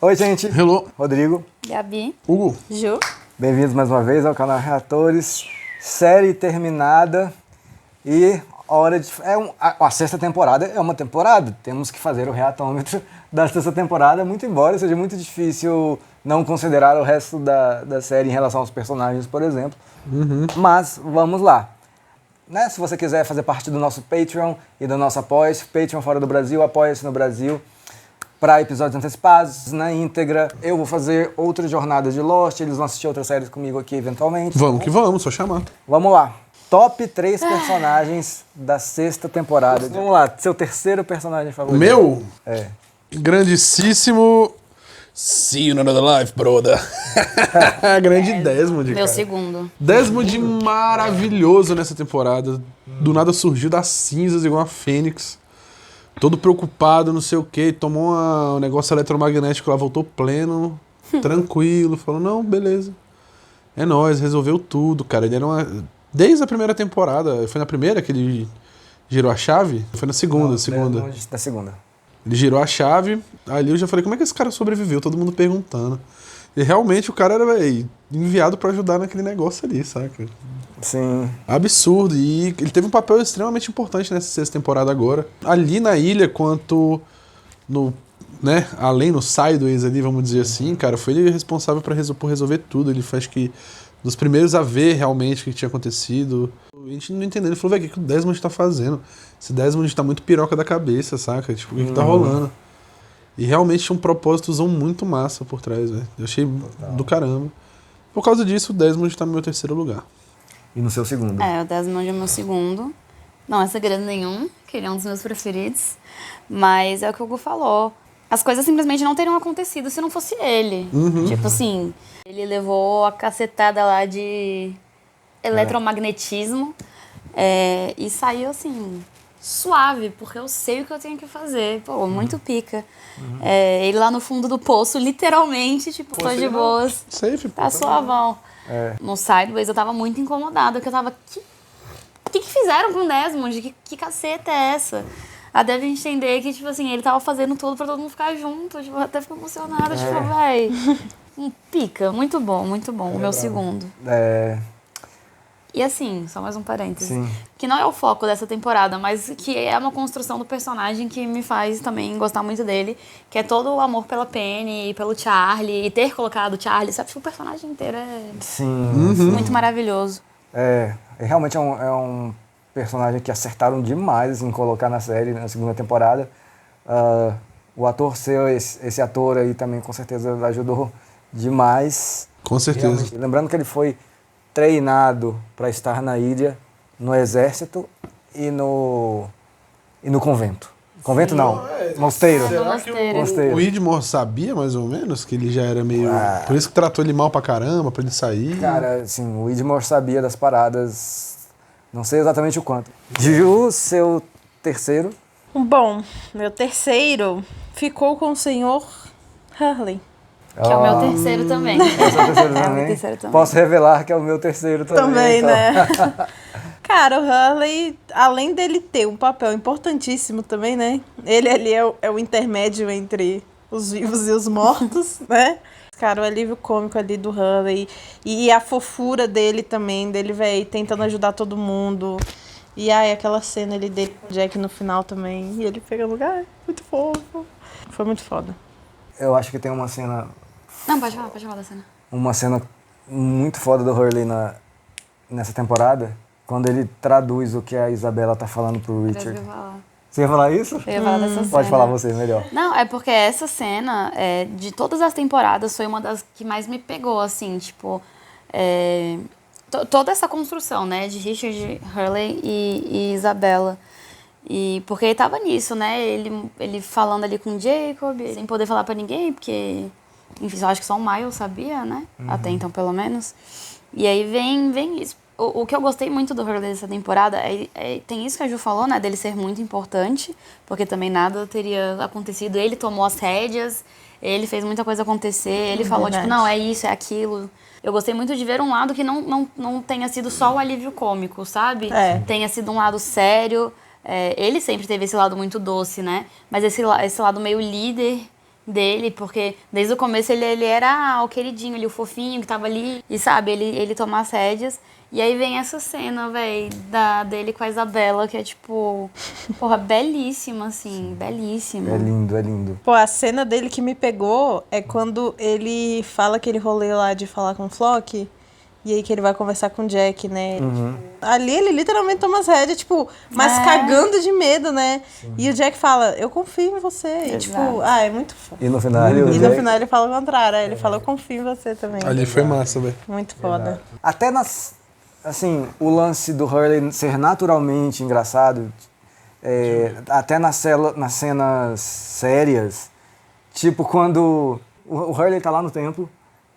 Oi, gente. Hello. Rodrigo. Gabi. Hugo. Ju. Bem-vindos mais uma vez ao canal Reatores. Série terminada e hora de... a sexta temporada é uma temporada. Temos que fazer o reatômetro da sexta temporada, muito embora seja muito difícil não considerar o resto da série em relação aos personagens, por exemplo. Mas vamos lá. Né? Se você quiser fazer parte do nosso Patreon e do nosso Apoia-se, Patreon fora do Brasil, Apoia-se no Brasil, para episódios antecipados, na íntegra. Eu vou fazer outras jornadas de Lost, eles vão assistir outras séries comigo aqui eventualmente. Vamos que vamos, só chamar. Vamos lá. Top 3 personagens da sexta temporada. Vamos lá, seu terceiro personagem favorito. Meu? É. Grandíssimo... See you in another life, brother. Grande Desmond, Meu cara. segundo. Desmond maravilhoso nessa temporada. Do nada surgiu das cinzas igual uma fênix. Todo preocupado, não sei o quê. Tomou um negócio eletromagnético lá, voltou pleno, tranquilo. Falou, não, beleza. É nóis, resolveu tudo, cara. Ele era desde a primeira temporada. Foi na primeira que ele girou a chave? Foi na segunda, segunda. Da segunda. Ele girou a chave, ali eu já falei, como é que esse cara sobreviveu? Todo mundo perguntando. E realmente o cara era enviado pra ajudar naquele negócio ali, saca? Sim. Absurdo. E ele teve um papel extremamente importante nessa sexta temporada agora. Ali na ilha, quanto no... né, além no Sideways ali, vamos dizer assim, cara, foi ele responsável por resolver tudo. Ele foi, acho que, dos primeiros a ver realmente o que tinha acontecido. A gente não entendeu. Ele falou, velho, o que o Desmond tá fazendo? Esse Desmond tá muito piroca da cabeça, saca? Tipo, o que tá rolando? E realmente tinha um propósitozão muito massa por trás, velho. Eu achei do caramba. Por causa disso, o Desmond tá no meu terceiro lugar. E no seu segundo? O Desmond é o meu segundo. Não é segredo nenhum, que ele é um dos meus preferidos. Mas é o que o Hugo falou. As coisas simplesmente não teriam acontecido se não fosse ele. Tipo assim, ele levou a cacetada lá de eletromagnetismo e saiu assim, suave, porque eu sei o que eu tenho que fazer. Pô, muito pica. Ele lá no fundo do poço, literalmente, tipo, tô de boas. Safe, Tá suavão. No Sideways eu tava muito incomodada, porque eu tava... O que fizeram com o Desmond? Que caceta é essa? Até a gente entender que, tipo assim, ele tava fazendo tudo pra todo mundo ficar junto. Tipo, até fico emocionada, tipo, véi. Pica, muito bom, o meu segundo. E assim, só mais um parênteses. Sim. Que não é o foco dessa temporada, mas que é uma construção do personagem que me faz também gostar muito dele. Que é todo o amor pela Penny e pelo Charlie. E ter colocado o Charlie, sabe? Tipo, o personagem inteiro é Sim. muito maravilhoso. Realmente é um personagem que acertaram demais em colocar na série, na segunda temporada. O ator ser esse ator aí também com certeza ajudou demais. Com certeza. Realmente. Lembrando que ele foi treinado para estar na ilha, no exército e no convento. Convento não, mosteiro. Mosteiro. O Widmore sabia mais ou menos que ele já era meio... Por isso que tratou ele mal pra caramba, pra ele sair. Cara, assim, o Widmore sabia das paradas, não sei exatamente o quanto. Ju, seu terceiro? Bom, meu terceiro ficou com o senhor Hurley. Que é o meu terceiro também. É o seu terceiro É o também? meu terceiro também. Posso revelar que é o meu terceiro também. Também, então. né? Cara, o Hurley, além dele ter um papel importantíssimo também, né? Ele ali é o intermédio entre os vivos e os mortos, né? Cara, o alívio cômico ali do Hurley. E a fofura dele também, dele, velho, tentando ajudar todo mundo. E aquela cena ali dele com o Jack no final também. E ele pegando lugar, muito fofo. Foi muito foda. Eu acho que tem uma cena... Não, pode falar da cena. Uma cena muito foda do Hurley nessa temporada, quando ele traduz o que a Isabela tá falando pro Richard. Eu ia falar. Você ia falar isso? Eu ia falar dessa cena. Pode falar você, melhor. Não, é porque essa cena, de todas as temporadas, foi uma das que mais me pegou, assim, tipo... toda essa construção, né, de Richard, Hurley e Isabela. E porque ele tava nisso, né, ele falando ali com o Jacob, sem poder falar pra ninguém, porque... Enfim, eu acho que só o Miles sabia, né? Até então, pelo menos. E aí vem isso. O que eu gostei muito do Hurley dessa temporada tem isso que a Ju falou, né? Dele ser muito importante, porque também nada teria acontecido. Ele tomou as rédeas, ele fez muita coisa acontecer, ele falou, tipo, não, é isso, é aquilo. Eu gostei muito de ver um lado que não tenha sido só o alívio cômico, sabe? Tenha sido um lado sério. Ele sempre teve esse lado muito doce, né? Mas esse lado meio líder dele, porque desde o começo ele era o queridinho, ele, o fofinho que tava ali, e sabe, ele toma as rédeas. E aí vem essa cena, véi, dele com a Isabela, que é tipo, porra, belíssima, assim, belíssima. É lindo, é lindo. Pô, a cena dele que me pegou é quando ele fala aquele rolê lá de falar com o Flock, e aí que ele vai conversar com o Jack, né? Ali ele literalmente toma as rédeas, tipo, mas cagando de medo, né? Sim. E o Jack fala, eu confio em você. E, tipo, é muito foda. E no final, no final ele fala o contrário, ele fala, eu confio em você também. Ali foi massa, velho. Muito foda. Exato. Até assim, o lance do Hurley ser naturalmente engraçado, até nas cenas sérias, tipo quando o Hurley tá lá no templo,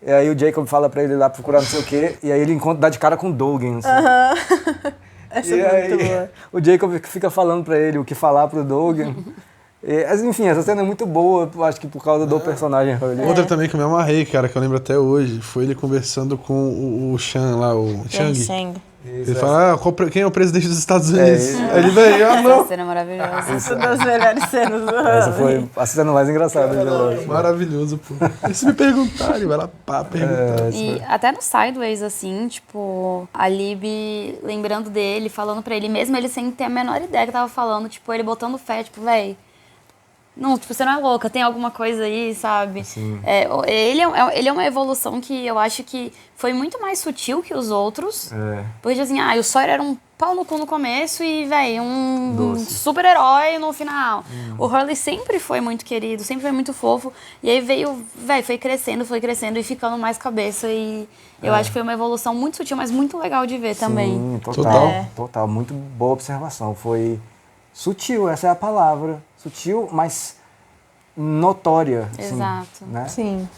e aí o Jacob fala pra ele lá procurar não sei o quê, e aí ele dá de cara com o Dogen, assim. Essa é muito boa. O Jacob fica falando pra ele o que falar pro Dogen. Enfim, essa cena é muito boa, eu acho que por causa do personagem Hurley. Outra também que eu me amarrei, cara, que eu lembro até hoje, foi ele conversando com o Shan lá, o Chang. Ele fala, quem é o presidente dos Estados Unidos? Aí ele vem, não. Essa cena é maravilhosa. Essa é uma das melhores cenas do Essa foi a cena mais engraçada de longe. Maravilhoso, pô. E se me perguntarem, vai lá, perguntar. E até no Sideways, assim, tipo, a Libby lembrando dele, falando pra ele, mesmo ele sem ter a menor ideia que tava falando, tipo, ele botando fé, tipo, véi, não, tipo, você não é louca, tem alguma coisa aí, sabe? Ele é uma evolução que eu acho que foi muito mais sutil que os outros. Porque, assim, o Sawyer era um pau no cu no começo e, véi, um super-herói no final. O Hurley sempre foi muito querido, sempre foi muito fofo. E aí foi crescendo e ficando mais cabeça. E eu acho que foi uma evolução muito sutil, mas muito legal de ver também. Sim, total. Muito boa observação. Foi sutil, essa é a palavra. Sutil, mas notória. Exato. Assim, né? Sim.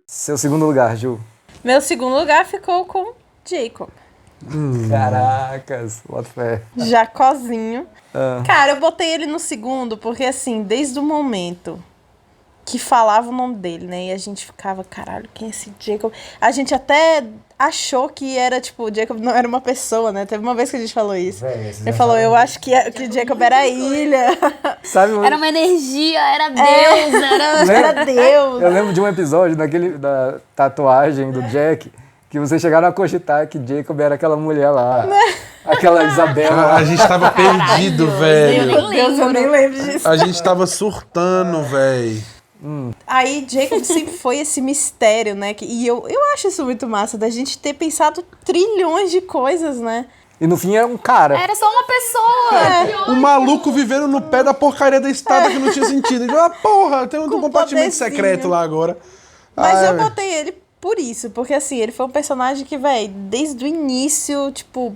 Seu segundo lugar, Ju. Meu segundo lugar ficou com Jacob. Caracas, bota fé. Jacozinho. Cara, eu botei ele no segundo porque, assim, desde o momento que falava o nome dele, né? E a gente ficava, caralho, quem é esse Jacob? A gente até achou que era, tipo, o Jacob não era uma pessoa, né? Teve uma vez que a gente falou isso. Ele falou, eu acho que o Jacob era a ilha. Sabe, Era uma energia, era Deus, Era Deus. eu lembro de um episódio da tatuagem do Jack, que vocês chegaram a cogitar que Jacob era aquela mulher lá. Aquela Isabela. A gente tava perdido, velho. Eu nem Deus, eu nem lembro disso. A gente tava surtando, velho. Aí Jacob sempre foi esse mistério, né? E eu acho isso muito massa, da gente ter pensado trilhões de coisas, né? E no fim era um cara. Era só uma pessoa. O maluco vivendo no pé da porcaria da estátua que não tinha sentido. Ele falou, porra, tem um Com compartimento poderzinho. secreto lá agora. Mas eu botei ele por isso, porque assim, ele foi um personagem que, velho, desde o início, tipo,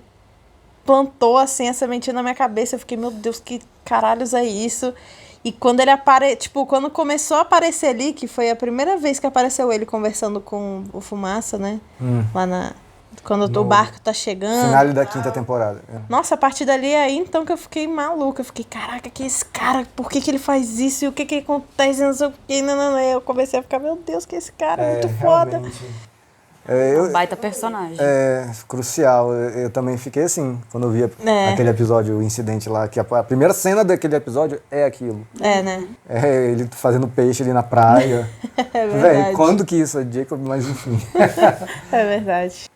plantou assim a sementinha na minha cabeça. Eu fiquei, meu Deus, que caralhos é isso? E quando ele quando começou a aparecer ali, que foi a primeira vez que apareceu ele conversando com o Fumaça, né? Lá quando o barco tá chegando. Finale da 5ª temporada. Nossa, a partir dali aí, então, que eu fiquei maluca. Eu fiquei, caraca, que esse cara, por que ele faz isso? E o que acontece? Não sei o que. Não. Eu comecei a ficar, meu Deus, que esse cara é muito foda. Baita personagem. É crucial. Eu também fiquei assim, quando eu via aquele episódio, o incidente lá, que a primeira cena daquele episódio é aquilo. Né? É ele fazendo peixe ali na praia. É verdade. Véi, quando que isso é Jacob? Mas enfim. É verdade.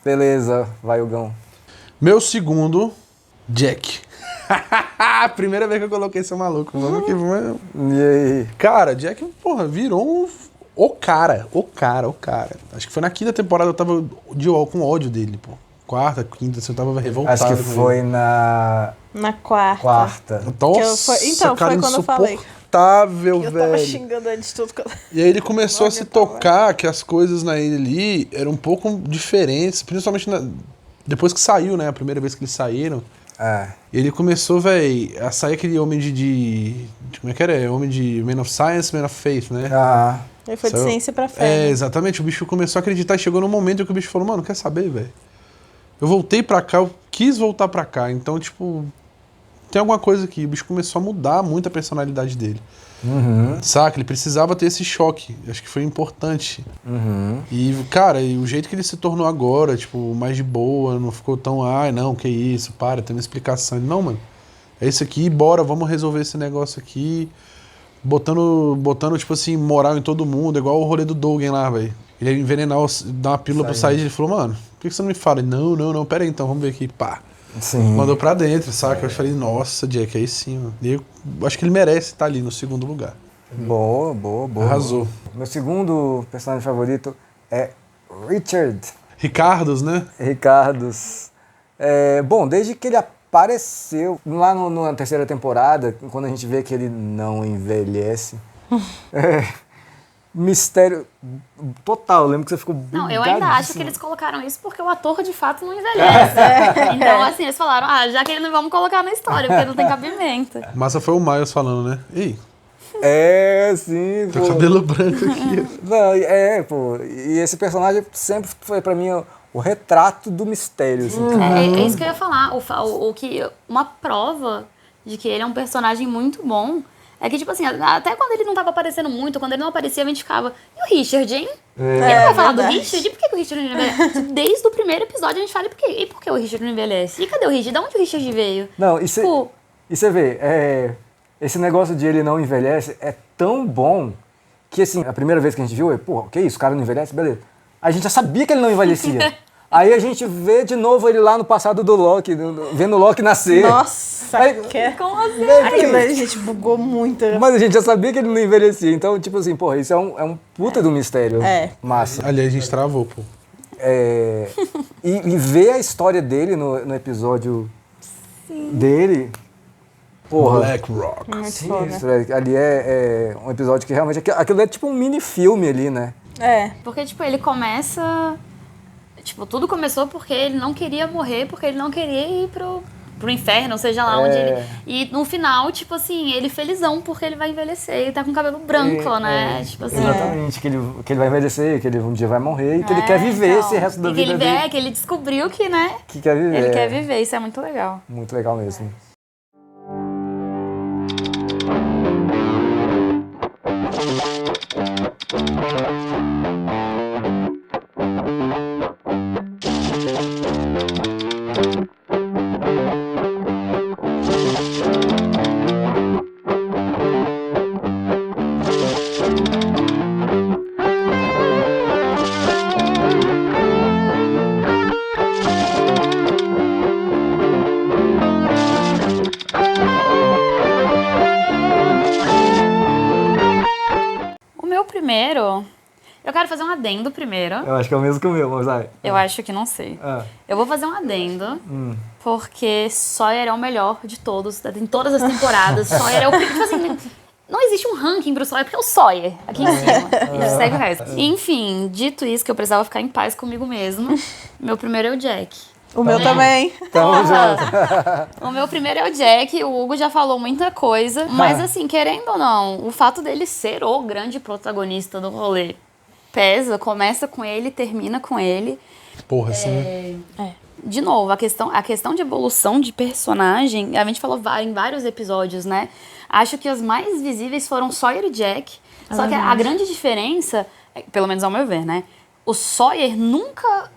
Beleza, vai, Hugão. Meu segundo, Jack. Primeira vez que eu coloquei esse maluco. Vamos que vamos. E aí? Cara, Jack, porra, virou o cara. Acho que foi na 5ª temporada eu tava com ódio dele, pô. 4ª, 5ª, assim, eu tava revoltado. Acho que foi na 4ª. Nossa, Então, cara, foi quando eu falei. Insuportável, Eu velho. tava xingando ele de tudo. E aí ele começou a se tocar que as coisas na ilha ali eram um pouco diferentes, principalmente Depois que saiu, né? A primeira vez que eles saíram, É. ele começou, velho, a sair aquele homem como é que era? Homem de Man of Science, Man of Faith, né? Ah, Ele foi de Saiu- ciência pra fé. É, né? exatamente. O bicho começou a acreditar e chegou num momento que o bicho falou, mano, quer saber, velho? Eu voltei pra cá, eu quis voltar pra cá. Então, tipo, tem alguma coisa aqui. O bicho começou a mudar muito a personalidade dele. Saca? Ele precisava ter esse choque. Acho que foi importante. E, cara, e o jeito que ele se tornou agora, tipo, mais de boa, não ficou tão, ai, não, que isso, para, tem uma explicação. Ele, não, mano, é isso aqui, bora, vamos resolver esse negócio aqui. Botando, tipo assim, moral em todo mundo, igual o rolê do Dogen lá, velho. Ele ia envenenar, dar uma pílula pro Said, ele falou, mano, por que você não me fala? Ele, não, pera aí, então, vamos ver aqui, pá. sim. Mandou pra dentro, saca? Eu falei, nossa, Jack, aí sim, mano. E eu acho que ele merece estar ali no segundo lugar. Boa. Arrasou. Meu segundo personagem favorito é Richard Ricardos, né? Ricardos. Bom, desde que ele apareceu lá na terceira temporada, quando a gente vê que ele não envelhece. Mistério total. Eu lembro que você ficou Não, eu ainda acho bugadíssimo. que eles colocaram isso porque o ator de fato não envelhece. Então, assim, eles falaram, já que ele não vamos colocar na história, porque não tem cabimento. Massa foi o Miles falando, né? Ei, Sim, teu pô. cabelo branco aqui. Não, pô. E esse personagem sempre foi pra mim o retrato do mistério, assim. É isso que eu ia falar. Uma prova de que ele é um personagem muito bom é que, tipo assim, até quando ele não tava aparecendo muito, quando ele não aparecia, a gente ficava, e o Richard, hein? E não vai falar do verdade. Richard? E por que o Richard não envelhece? Desde o primeiro episódio a gente fala, e por que o Richard não envelhece? E cadê o Richard? De onde o Richard veio? Não, Tipo, e você vê, esse negócio de ele não envelhece é tão bom que, assim, a primeira vez que a gente viu, pô, que isso, o cara não envelhece? Beleza. A gente já sabia que ele não envelhecia. Aí a gente vê de novo ele lá no passado do Loki, vendo o Loki nascer. Nossa, Aí- como assim? Aquilo aí, a gente bugou muito. Mas a gente já sabia que ele não envelhecia. Então, tipo assim, porra, isso é um puta do mistério. É. Massa. Ali a gente travou, pô. E ver a história dele no episódio dele, porra. Black Rock. Muito Sim, foda. isso, ali é um episódio que realmente. Aquilo é tipo um mini-filme ali, né? Porque, tipo, ele começa... Tipo, tudo começou porque ele não queria morrer, porque ele não queria ir pro inferno, seja lá onde ele... E no final, tipo assim, ele felizão porque ele vai envelhecer. Ele tá com cabelo branco, né? Tipo assim... Exatamente, que ele vai envelhecer, que ele um dia vai morrer e que ele quer viver então, esse resto da e que vida ele dele. que ele descobriu que, né? Que quer viver. Ele quer viver, isso é muito legal. Muito legal mesmo. O meu primeiro... Eu quero fazer um adendo primeiro. Eu acho que é o mesmo que o meu, mas vai. Eu acho que não sei. Eu vou fazer um adendo, porque Sawyer é o melhor de todos, em todas as temporadas. Sawyer é o... Tipo assim, não existe um ranking pro Sawyer, porque é o Sawyer aqui em cima. E segue o resto. Enfim, dito isso, que eu precisava ficar em paz comigo mesmo, meu primeiro é o Jack. O meu também. Tamo junto. O meu primeiro é o Jack, o Hugo já falou muita coisa, mas assim, querendo ou não, o fato dele ser o grande protagonista do rolê pesa, começa com ele, termina com ele. Porra, assim. De novo, a questão de evolução de personagem, a gente falou em vários episódios, né? Acho que as mais visíveis foram Sawyer e Jack. Só que a grande diferença, pelo menos ao meu ver, né? O Sawyer nunca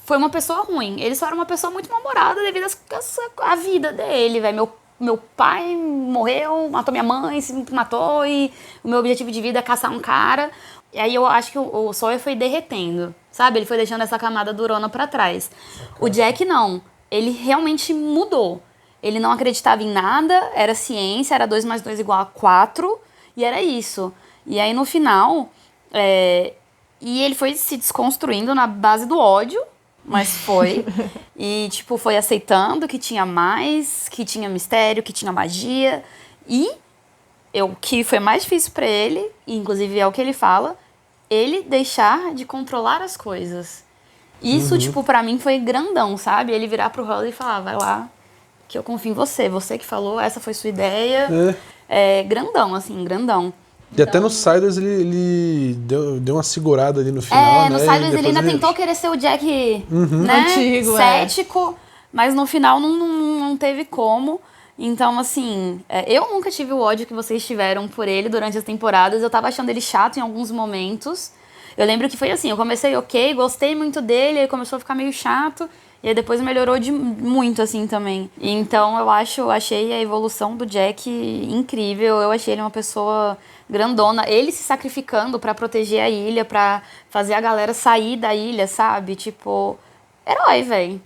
foi uma pessoa ruim. Ele só era uma pessoa muito mal-humorada devido à vida dele, velho. Meu pai morreu, matou minha mãe, se matou, e o meu objetivo de vida é caçar um cara. E aí eu acho que o Sawyer foi derretendo, sabe? Ele foi deixando essa camada durona pra trás. O Jack não. Ele realmente mudou. Ele não acreditava em nada, era ciência, era 2 mais 2 igual a 4, e era isso. E aí no final, e ele foi se desconstruindo na base do ódio, mas foi. E, tipo, foi aceitando que tinha mais, que tinha mistério, que tinha magia. E o que foi mais difícil pra ele, e inclusive é o que ele fala, ele deixar de controlar as coisas. Isso, tipo, pra mim foi grandão, sabe? Ele virar pro Hurley e falar, vai lá, que eu confio em você. Você que falou, essa foi sua ideia. Grandão, assim, grandão. E até no Siders ele deu uma segurada ali no final, né? No Siders ele ainda tentou querer ser o Jack, né? Antigo, cético, mas no final não teve como. Então, assim, eu nunca tive o ódio que vocês tiveram por ele durante as temporadas. Eu tava achando ele chato em alguns momentos. Eu lembro que foi assim, eu comecei ok, gostei muito dele, aí começou a ficar meio chato. E aí depois melhorou muito, assim, também. E então eu achei a evolução do Jack incrível. Eu achei ele uma pessoa grandona. Ele se sacrificando pra proteger a ilha, pra fazer a galera sair da ilha, sabe? Tipo, herói, velho.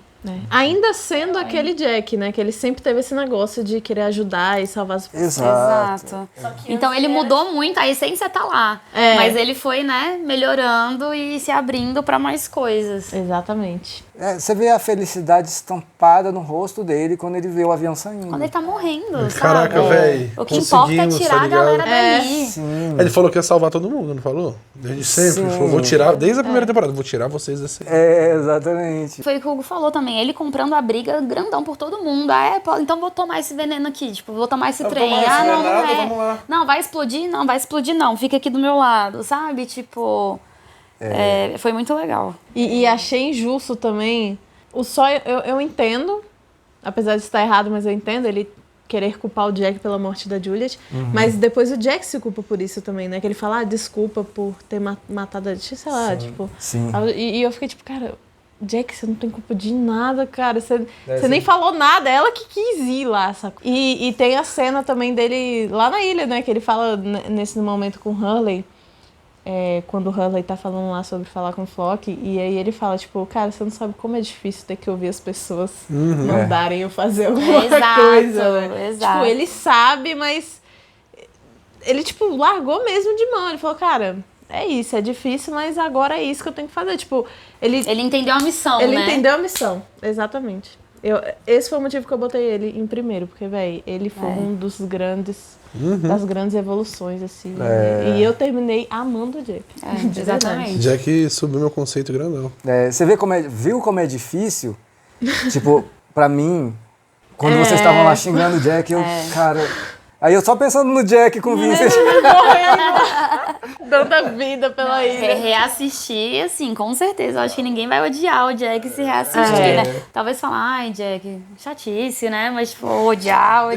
Ainda sendo aquele Jack, né? Que ele sempre teve esse negócio de querer ajudar e salvar as pessoas. Exato. Então ele mudou muito, a essência tá lá. Mas ele foi, né, melhorando e se abrindo pra mais coisas. Exatamente. Você vê a felicidade estampada no rosto dele quando ele vê o avião saindo. Quando ele tá morrendo, Caraca, sabe? velho. O que importa é tirar a galera dali. Sim. Ele falou que ia salvar todo mundo, não falou? Desde sempre. Sim. Ele falou, vou tirar, desde a primeira temporada, vou tirar vocês desse. Exatamente. Foi o que o Hugo falou também. Ele comprando a briga grandão por todo mundo. Então vou tomar esse veneno aqui. Tipo, vou tomar esse trem. tomar esse Não, veneno, não vamos lá. Não, vai explodir? Não, vai explodir não. Fica aqui do meu lado, sabe? Tipo, foi muito legal. E achei injusto também. O Sawyer, eu entendo, apesar de estar errado, mas eu entendo ele querer culpar o Jack pela morte da Juliet. Mas depois o Jack se culpa por isso também, né? Que ele fala, desculpa por ter matado a Juliet, sei lá, tipo... Sim. E eu fiquei tipo, cara... Jack, você não tem culpa de nada, cara. Você nem falou nada, é ela que quis ir lá, sacou? E tem a cena também dele lá na ilha, né? Que ele fala nesse momento com o Hurley. Quando o Hurley tá falando lá sobre falar com o Flock. E aí ele fala, tipo, cara, você não sabe como é difícil ter que ouvir as pessoas mandarem eu fazer alguma coisa, né? Exato. Tipo, ele sabe, mas... Ele, tipo, largou mesmo de mão. Ele falou, cara... É isso, é difícil, mas agora é isso que eu tenho que fazer. Tipo, Ele entendeu a missão, ele né? entendeu a missão, exatamente. Esse foi o motivo que eu botei ele em primeiro, porque, velho, ele foi um dos grandes, das grandes evoluções, assim. E eu terminei amando o Jack. Exatamente. Jack subiu meu conceito grandão. Você viu como é difícil? Tipo, pra mim, quando vocês estavam lá xingando o Jack, cara... Aí eu só pensando no Jack com o Vincent. Dando a vida pela ilha. Reassistir, assim, com certeza. Eu acho que ninguém vai odiar o Jack se reassistir, né? Talvez falar, ai, Jack, chatice, né? Mas, tipo, odiar.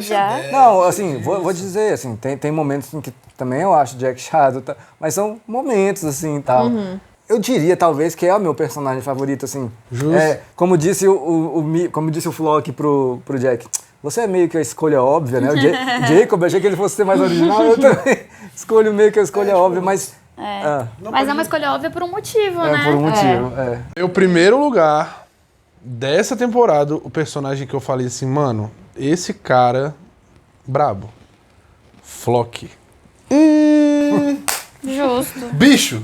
Não, assim, vou dizer, assim, tem momentos em que também eu acho o Jack chato, tá? Mas são momentos, assim, tal. Eu diria, talvez, que é o meu personagem favorito, assim. Justo. Como disse como disse o Flock pro Jack, você é meio que a escolha óbvia, né? O Jacob, achei que ele fosse ser mais original, eu também escolho meio que a escolha óbvia, mas... Mas é uma escolha óbvia por um motivo, né? Por um motivo, Meu primeiro lugar dessa temporada, o personagem que eu falei assim, mano, esse cara, brabo. Flock. Justo. Bicho,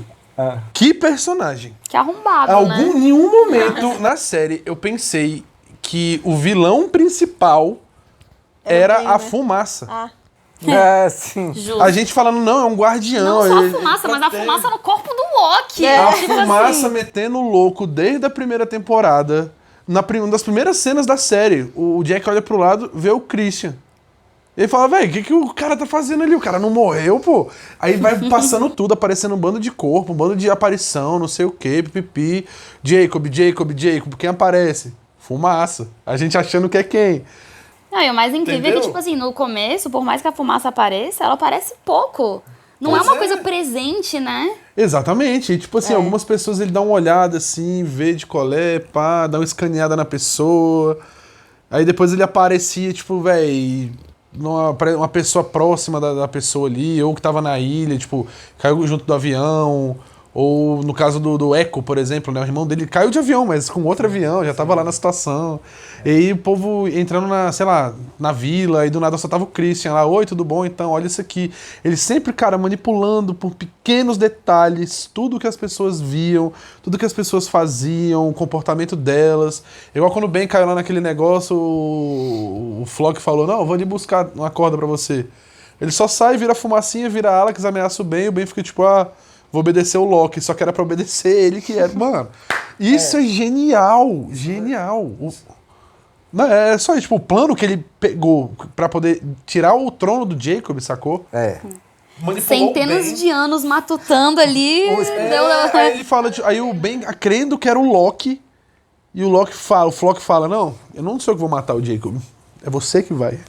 que personagem. Que arrombado, né? Em nenhum momento na série eu pensei que o vilão principal era a fumaça. sim. Justo. A gente falando, não, é um guardião. Não só a fumaça, mas a fumaça no corpo do Loki. A Tipo fumaça assim. metendo o louco desde a primeira temporada. Uma das primeiras cenas da série, o Jack olha pro lado, vê o Christian. Ele fala, velho, o que o cara tá fazendo ali? O cara não morreu, pô. Aí vai passando tudo, aparecendo um bando de corpo, um bando de aparição, não sei o quê, pipipi. Jacob, quem aparece? Fumaça. A gente achando que é quem? Não, e o mais incrível é Entendeu? que, tipo assim, no começo, por mais que a fumaça apareça, ela aparece pouco. Não é uma coisa presente, né? Exatamente. E, tipo assim, algumas pessoas ele dá uma olhada assim, vê de colé, pá, dá uma escaneada na pessoa. Aí depois ele aparecia, tipo, velho, uma pessoa próxima da pessoa ali, ou que tava na ilha, tipo, caiu junto do avião. Ou no caso do Echo, por exemplo, né? O irmão dele caiu de avião, mas com outro avião, já tava lá na situação. E aí o povo entrando na vila, e do nada só tava o Christian lá, oi, tudo bom? Então, olha isso aqui. Ele sempre, cara, manipulando por pequenos detalhes, tudo que as pessoas viam, tudo que as pessoas faziam, o comportamento delas. Igual quando o Ben caiu lá naquele negócio, o Flock falou, não, eu vou ali buscar uma corda pra você. Ele só sai, vira fumacinha, vira Alex, ameaça o Ben fica tipo, vou obedecer o Loki, só que era pra obedecer ele, que era... Mano, isso é genial, genial. Não, é só isso, tipo, o plano que ele pegou pra poder tirar o trono do Jacob, sacou? Manipulou Centenas bem. de anos matutando ali. Aí ele fala, aí o Ben crendo que era o Loki, e o Flock fala, não, eu não sou eu que vou matar o Jacob, é você que vai.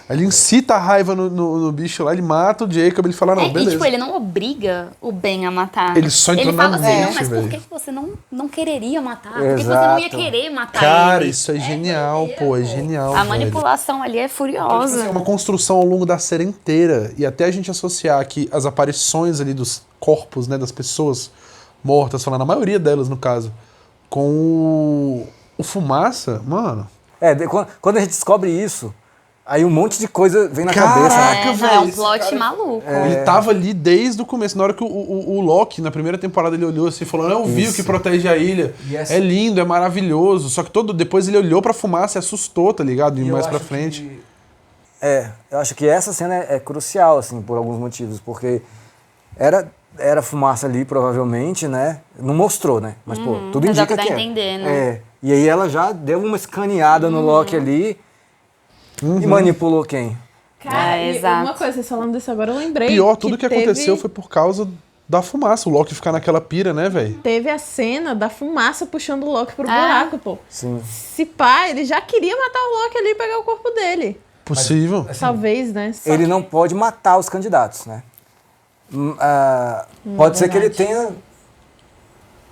Aí ele incita a raiva no bicho lá, ele mata o Jacob, ele fala, não, beleza. E tipo, ele não obriga o Ben a matar. Ele só entrou Ele fala na assim, mente, não, mas velho. por que você não quereria matar? Por que você não ia Exato. querer matar Cara, ele? isso é genial, pô, é genial, A velho. manipulação ali é furiosa. É uma construção ao longo da série inteira. E até a gente associar aqui as aparições ali dos corpos, né, das pessoas mortas, falando a maioria delas, no caso, com o Fumaça, mano... Quando a gente descobre isso, aí um monte de coisa vem na Caraca, cabeça, né? Não, é velho, um esse plot cara- maluco. Ele tava ali desde o começo. Na hora que o Loki, na primeira temporada, ele olhou assim e falou, eu vi o que protege a ilha. E essa- É lindo, é maravilhoso. Só que depois ele olhou pra Fumaça e assustou, tá ligado? E E eu mais pra acho frente. eu acho que essa cena é crucial, assim, por alguns motivos, porque era fumaça ali, provavelmente, né? Não mostrou, né? Mas, pô, tudo Mas é o indica que dá que a entender, né? E aí ela já deu uma escaneada no Loki ali e manipulou quem? Cara, É, e exato. uma coisa, vocês falando disso agora, eu lembrei. Pior, tudo que teve- aconteceu foi por causa da fumaça. O Loki ficar naquela pira, né, velho? Teve a cena da fumaça puxando o Loki pro Ah. buraco, pô. Sim. Se pá, ele já queria matar o Loki ali e pegar o corpo dele. Possível. Talvez, né? Só Ele que- não pode matar os candidatos, né? Pode ser que ele verdade. tenha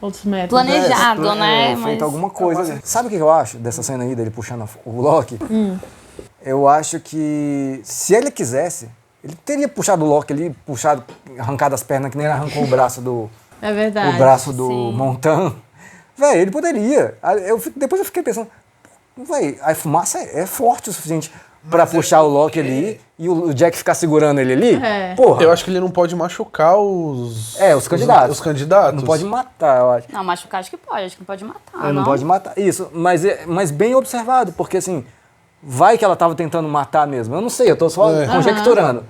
Outros métodos. Planejado, né? feito Mas alguma coisa ali. Sabe o que eu acho dessa cena aí dele puxando o Loki? Eu acho que se ele quisesse, ele teria puxado o Loki ali, arrancado as pernas, que nem ele arrancou o braço do, É verdade. sim. Montan. Véi, ele poderia. Depois eu fiquei pensando, véi, a fumaça é forte o suficiente pra puxar o Loki ali e o Jack ficar segurando ele ali. É. Porra, Eu acho que ele não pode machucar os... os candidatos. Os candidatos. Não pode matar, eu acho. Não, machucar acho que pode, acho que não pode matar. Ele não pode matar. Isso, mas bem observado, porque assim, vai que ela tava tentando matar mesmo. Eu não sei, eu tô só conjecturando.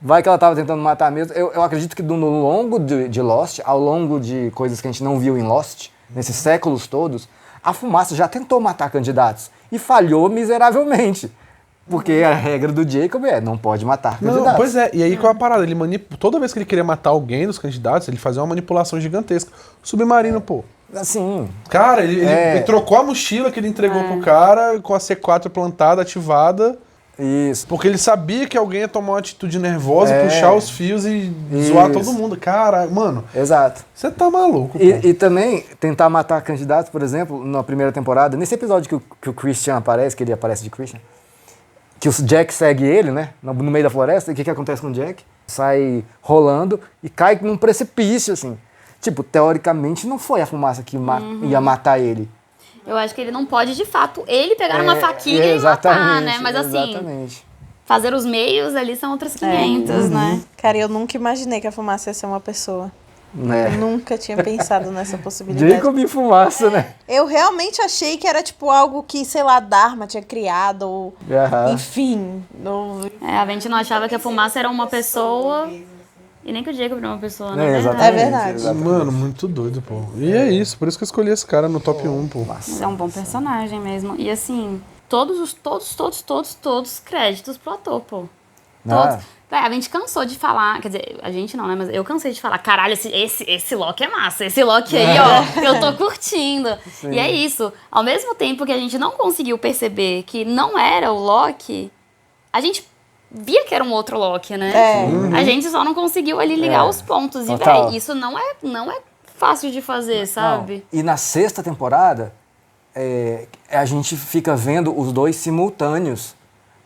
Vai que ela tava tentando matar mesmo. Eu acredito que no longo de Lost, ao longo de coisas que a gente não viu em Lost, nesses séculos todos, a fumaça já tentou matar candidatos e falhou miseravelmente. Porque a regra do Jacob não pode matar candidatos. Não, pois é, e aí qual é a parada? Ele toda vez que ele queria matar alguém dos candidatos, ele fazia uma manipulação gigantesca. Submarino, pô. Assim, Cara, ele trocou a mochila que ele entregou pro cara com a C4 plantada, ativada, isso. porque ele sabia que alguém ia tomar uma atitude nervosa, puxar os fios e zoar todo mundo. Cara, mano, Exato. você tá maluco, pô. E também tentar matar candidatos, por exemplo, na primeira temporada, nesse episódio que o Christian aparece, que ele aparece de Christian, que o Jack segue ele, né, no meio da floresta, e o que acontece com o Jack? Sai rolando e cai num precipício, assim. Tipo, teoricamente não foi a fumaça que ia matar ele. Eu acho que ele não pode, de fato, ele pegar uma faquinha e matar, né? Mas assim, Exatamente. fazer os meios ali são outros 500, né? Cara, eu nunca imaginei que a fumaça ia ser uma pessoa. Né? Nunca tinha pensado nessa possibilidade. Jacob e fumaça, né? Eu realmente achei que era tipo algo que, sei lá, Dharma tinha criado, ou Aham. enfim. A gente não achava que a fumaça era uma pessoa e nem que o Jacob era uma pessoa, né? Exatamente. É verdade. Mano, muito doido, pô. E é isso, por isso que eu escolhi esse cara no top 1, pô. Mas é um bom personagem mesmo. E assim, todos os créditos pro ator, pô. Todos. Ah. Véi, a gente cansou de falar, quer dizer, a gente não, né? Mas eu cansei de falar, caralho, esse Loki é massa, esse Loki aí, ó, eu tô curtindo. Sim. E é isso. Ao mesmo tempo que a gente não conseguiu perceber que não era o Loki, a gente via que era um outro Loki, né? A gente só não conseguiu ali ligar os pontos. E, Total. véi, isso não é fácil de fazer, sabe? Não. E na sexta temporada, a gente fica vendo os dois simultâneos.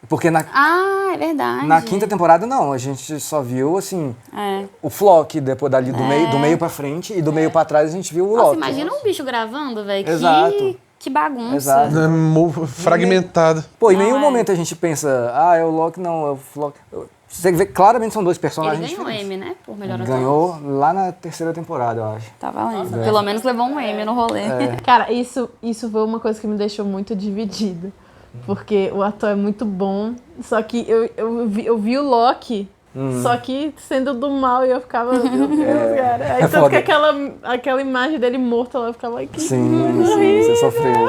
Porque Ah, é verdade. na quinta temporada, não. A gente só viu, assim, É. o Flock, depois dali do meio pra frente, e do meio pra trás a gente viu o Nossa, Loki. imagina um bicho gravando, velho. Exato. Que bagunça. Exato. É fragmentado. Pô, em Não, nenhum é. momento a gente pensa, é o Loki, não, é o Flock. Você vê, claramente são dois Ele personagens ganhou o diferentes. M, né? Por melhor ator. Ganhou lá na terceira temporada, eu acho. Tá valendo. Pelo menos levou um M no rolê. Cara, isso foi uma coisa que me deixou muito dividida. Porque o ator é muito bom, só que eu vi o Loki Só que sendo do mal, e eu ficava, meu Deus, cara. Aí tanto foda. que aquela imagem dele morto, ela ficava aqui. Sim, você sofreu.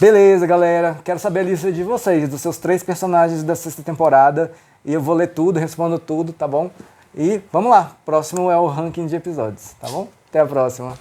Beleza, galera. Quero saber a lista de vocês, dos seus 3 personagens da 6ª temporada. E eu vou ler tudo, respondo tudo, tá bom? E vamos lá. Próximo é o ranking de episódios, tá bom? Até a próxima.